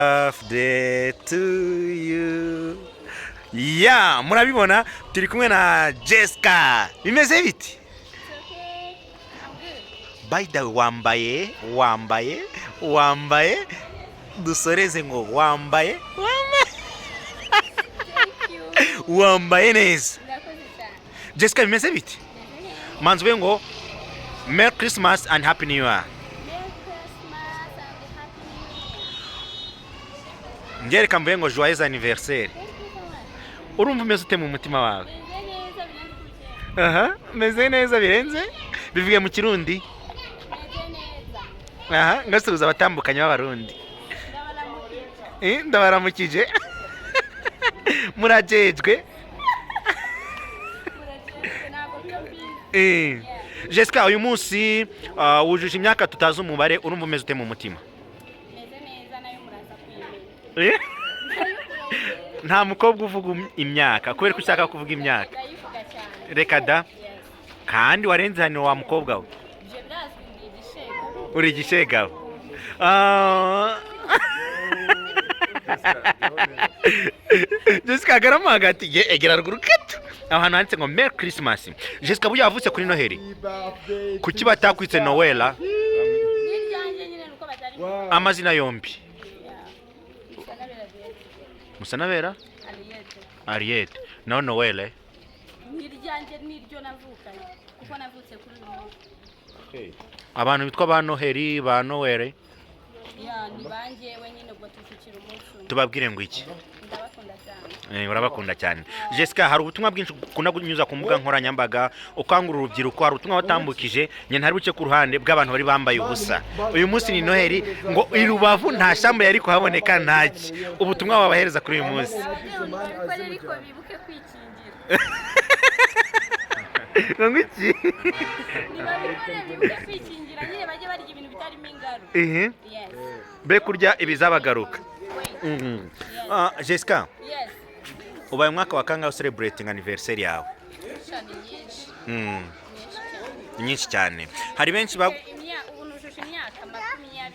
Birthday to you. Ya, murabibona turi kumwe na Jessica. Bimeze biti? By the wambaye dusoreze ngo wambaye wambaye neza. Jessica bimeze biti? Manzwe ngo Merry Christmas and Happy New Year. Ngereka mvuye ngo joyeux anniversaire. Urumva umeze ute mu mutima wawe? Aha, meze neza birenze. Bivuye mu Kirundi. Aha, ngasubiza abatambukanye b'abarundi. Ndabaramukije. Murajejwe. Jessica uyu munsi wujuje imyaka tutazi umubare urumva umeze ute mu mutima? Nta mukobwa uvuga imyaka kubera ko ushaka kuvuga imyaka. Reka da. Kandi warenze hano wa mukobwa we. Uri igishega. Jessica garama hagati egera ruguru keto. Ahantu handitse ngo Merry Christmas. Jessica buya yavutse kuri Noheli. Kuki batakwitse Noella? Amazina yombi. Musanabera? Ariete. No Noelle. Niryanjye niryo navukanye. Kuko navutse kuri Noheli. Abantu bitwa ba Noheli, ba Noelle. Ya ni banje wenyine ubwo tufukira umunsi. Tubabwire ngo iki? Ndabakunda cyane. Urabakunda cyane. Jessica hari ubutumwa bwinshi ukunda kunyuza ku mbuga nkoranyambaga ukangura urubyiruko, hari ubutumwa watambukije nye ntari buce ku ruhande bw'abantu bari bambaye ubusa. Uyu munsi ni Noheli ngo i Rubavu nta shambo yari kuhaboneka ntaki. Ubutumwa wabahereza kuri uyu munsi. Ariko bibuke kwikingira. Ngwiki. Niba bibuke kwikingira nyine baje barya ibintu bitarimo ingaro. Yes. Be kurya ibizabagaruka. Jessica. Yes. Ubaye umwaka wa kangahe celebrating anniversary yawe? Nyinshi cyane. Hari benshi ubunujuje imyaka 21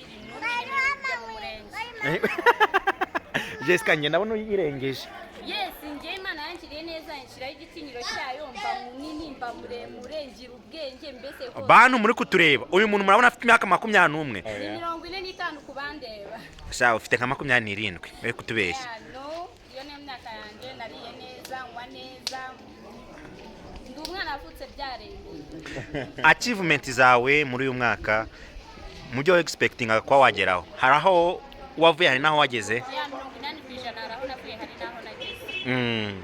Jessica nge ndabona uyirengeje. Yes, nge Imana yangiriye neza nshiraho igitinyiro cyayo mba munini mba muremure ngira ubwenge mbese ko bantu muri kutureba uyu muntu murabona afite imyaka 21. 45 kubandeba. Sha ufite nka 27 bari kutubeshya. No, iyo ni imyaka yanjye nariye neza ngwa neza. Ndi umwana avutse byaremye. Achievement zawe muri uyu mwaka mujyo expecting kwa wageraho. Haraho wavuye hari naho wageze? Ya 80% araho navuye hari naho nageze.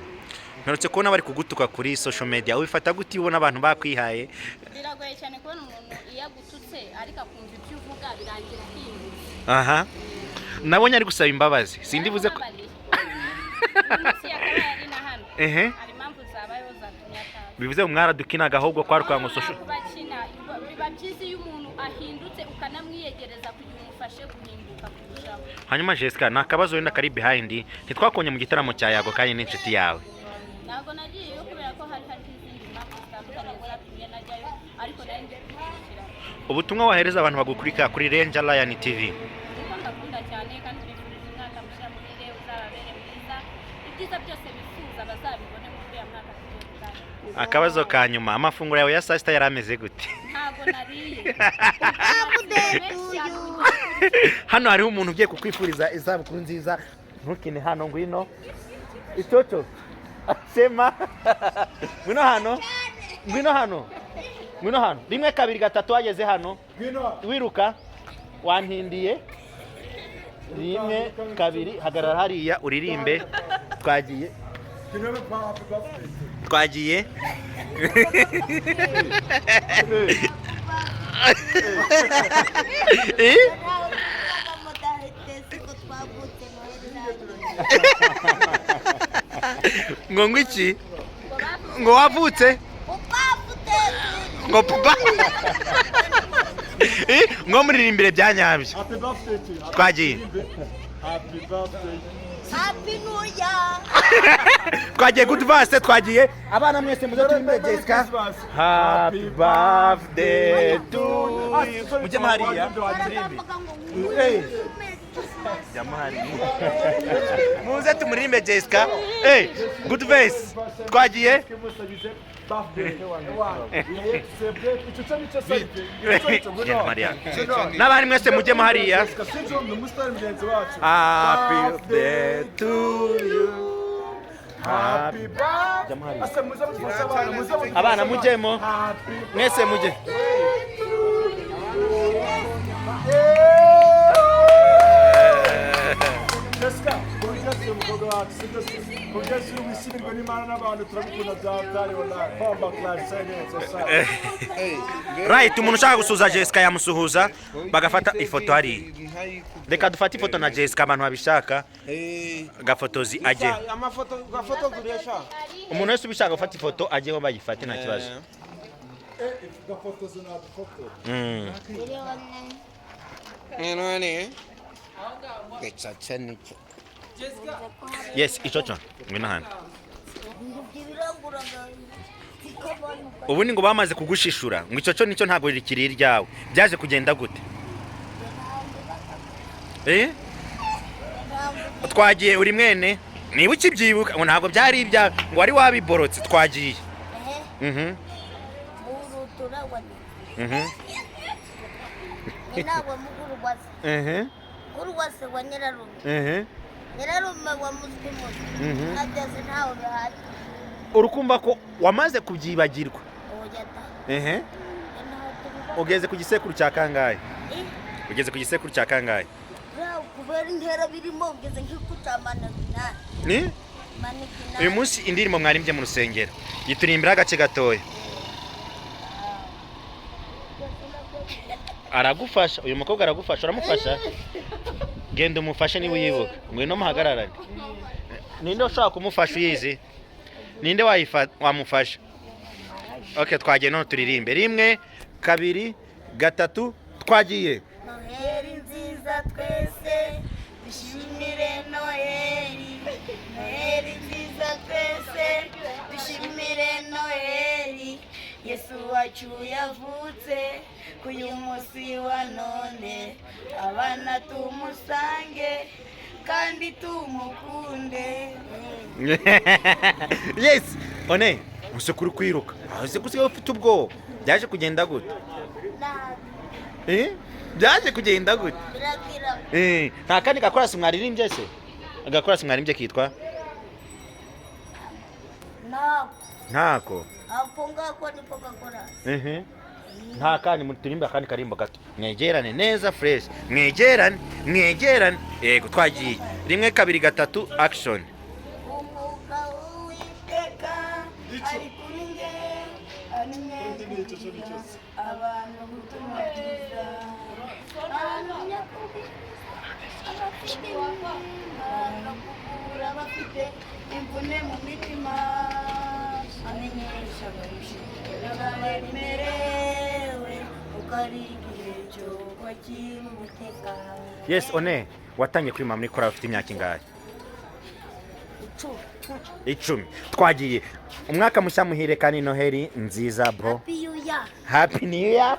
Mperutse kubona bari kugutuka kuri social media. Ubifata gute ubona abantu bakwihaye? Biragoye cyane kubona umuntu iyagututse ariko akumva ibyo uvuga birangira kwiyumva. Aha. Nabonye ari gusaba imbabazi. Sindi buze ko. Hari impamvu zabayeho zatumye ataza. Bivuze umwara dukinaga ahubwo kwa rwango social. Biba byiza iyo umuntu ahindutse ukanamwiyegereza kugira umufashe guhinduka kurushaho. Hanyuma Jessica nakabazo wenda kari behind ntitwakonye mu gitaramo cya Yago kandi n'inshuti yawe. Ntabwo nagiye yo kubera ko hari izindi mpamvu zitandukanye zatumye najyayo ariko nari ngiye kumushyira. Ubutumwa wahereza abantu bagukurika kuri Ranger Lion TV. Niko ndakunda cyane kandi bifuriza umwaka mushya muhire uzababere mwiza. Ibyiza byose bifuza bazabibone muri ya mwaka tugiye. Akabazo ka nyuma amafunguro yawe ya saa sita yarameze gute? Ntabwo nariye. Hano hariho umuntu ugiye kukwifuriza izabukuru nziza. Ntukine hano ngwino. Itoto. Sema. Ngwino hano. Ngwino hano. Ngwino hano. Rimwe kabiri gatatu wageze hano. Wiruka. Wantindiye. Rimwe kabiri hagarara hariya uririmbe. Twagiye. Twagiye. Ngo ngwiki? Ngo wavutse? Ngo pupa. Ngo muririmbire byanyabyo. Twagiye. Happy birthday. Happy New Year. Twagiye good verse twagiye abana mwese muze turimbire Jessica. Happy birthday to you. Mujye Maria. Jamuhari. Muze tumuririmbe Jessica. Good face. Twagiye. N'abandi mwese mujye hariya. Happy birthday to you. Happy birthday. Abana mujyemo. Mwese mujye. Jessica, ugeze mukobwa wacu ugeze wishimirwe n'Imana n'abantu turabikunda byatari wallahi komba class Right, umuntu ushaka gusuza Jessica yamusuhuza bagafata ifoto hari. Reka dufate ifoto na Jessica abantu babishaka. Gafotozi aje. Gafoto guresha. Umuntu wese ubishaka gufata ifoto ajeho bayifate nta kibazo. Gafotozi na foto. None. Yes, icoco. Ngwino hano. Ubu ni ngo bamaze kugushishura. Ngo icoco nicyo ntago rikiri ryawe. Byaje kugenda gute? Twagiye uri mwene. Niba ukibyibuka ngo ntago byari ibya ngo wari wabiborotse twagiye. Inawe mukuru bwase. Mukuru bwase wa nyirarume. Nyirarume wa muslimu. Ageze ntawe bihari. Urukumva ko wamaze kubyibagirwa. Oyata. Ugeze ku gisekuru cya kangahe? Ugeze ku gisekuru cya kangahe? Kubera intera birimo ugeze nk'ikutamana binani. Ni? Uyu munsi indirimo mwarimbye mu rusengero. Yiturimbira agace gatoya. Aragufasha, uyu mukobwa aragufasha, uramufasha? Genda umufashe niba uyibuka. Ngwino muhagararane. Ninde ushaka kumufasha uyizi? Ninde wamufasha? Okay, twagiye none turirimbe. 1 2 3 twagiye. Noheri nziza twese dushimire Noheri. Noheri nziza twese dushimire Noheri. Yesu wacu yavutse kuyu munsi wa none, abana tumusange kandi tumukunde. Yes, one usekuru kwiruka. Aze kusiga ufite ubwoba. Byaje kugenda gute? Byaje kugenda gute? Biragira. Nta kandi gakorasi mwaririmbye se? Agakorasi mwaririmbye kitwa? Ntako. Afunga ko ni poka korasi. Nta kandi mutirimba kandi karimbo gato. Mwegerane neza fresh. Mwegerane. Yego twagiye. 1 2 3 action. Umuga uwiteka ari kuri nge abantu gutuma byiza abantu nyakuri abafite kugura bafite imvune mu mitima amenyesha abaremerewe ukarigihe cyo kwakira umutekano. Yes, one watangiye kuri mama nikora ufite imyaka ingahe? 10. Twagiye. Umwaka mushya muhire kandi Noheri nziza bro. Happy New Year. Happy New Year.